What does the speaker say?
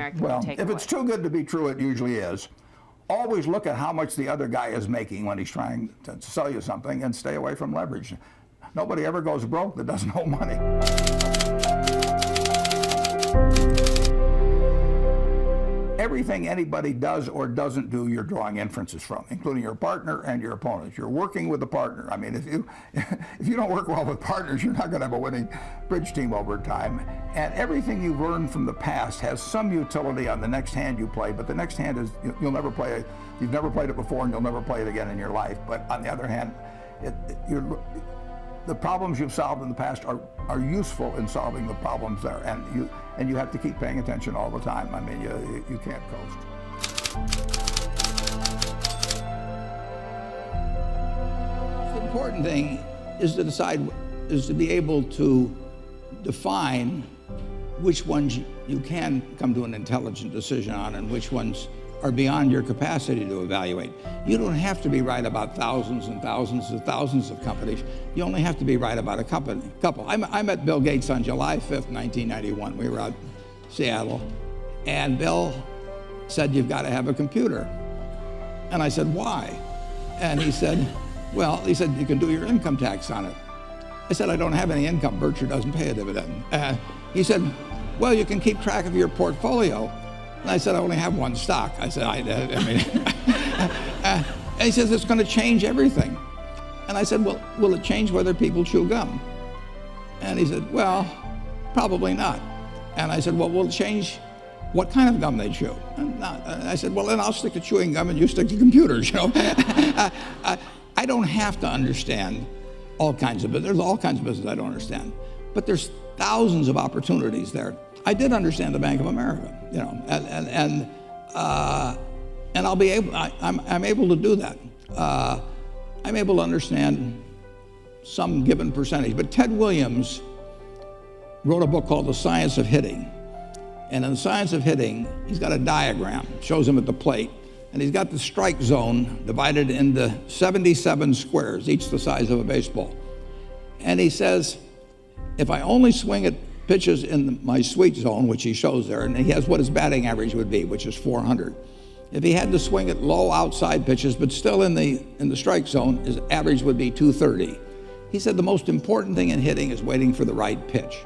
American Well, takeaway? if it's too good to be true, it usually is. Always look at how much the other guy is making when he's trying to sell you something, and stay away from leverage. Nobody ever goes broke that doesn't owe money. Everything anybody does or doesn't do, you're drawing inferences from, including your partner and your opponents. You're working with a partner. I mean, if you don't work well with partners, you're not going to have a winning bridge team over time. And everything you've learned from the past has some utility on the next hand you play, but the next hand is, you'll never play it. You've never played it before, and you'll never play it again in your life. But on the other hand, the problems you've solved in the past are useful in solving the problems there, and you have to keep paying attention all the time. I mean, you can't coast. The important thing is to be able to define which ones you can come to an intelligent decision on and which ones are beyond your capacity to evaluate. You don't have to be right about thousands and thousands and thousands of companies. You only have to be right about a couple. I met Bill Gates on July 5th, 1991. We were out in Seattle, and Bill said, "You've got to have a computer." And I said, "Why?" And he said, "Well," he said, "you can do your income tax on it." I said, "I don't have any income. Berkshire doesn't pay a dividend." He said, "Well, you can keep track of your portfolio." And I said, "I only have one stock." I said, and he says, "It's going to change everything." And I said, "Well, will it change whether people chew gum?" And he said, "Well, probably not." And I said, "Well, will it change what kind of gum they chew?" And I said, "Well, then I'll stick to chewing gum and you stick to computers, you know." I don't have to understand all kinds of business. There's all kinds of business I don't understand. But there's thousands of opportunities there. I did understand the Bank of America, you know, and I'll be able. I'm able to do that. I'm able to understand some given percentage. But Ted Williams wrote a book called The Science of Hitting, and in The Science of Hitting, he's got a diagram. It shows him at the plate, and he's got the strike zone divided into 77 squares, each the size of a baseball. And he says, if I only swing at pitches in my sweet zone, which he shows there, and he has what his batting average would be, which is 400. If he had to swing at low outside pitches, but still in the strike zone, his average would be 230. He said the most important thing in hitting is waiting for the right pitch.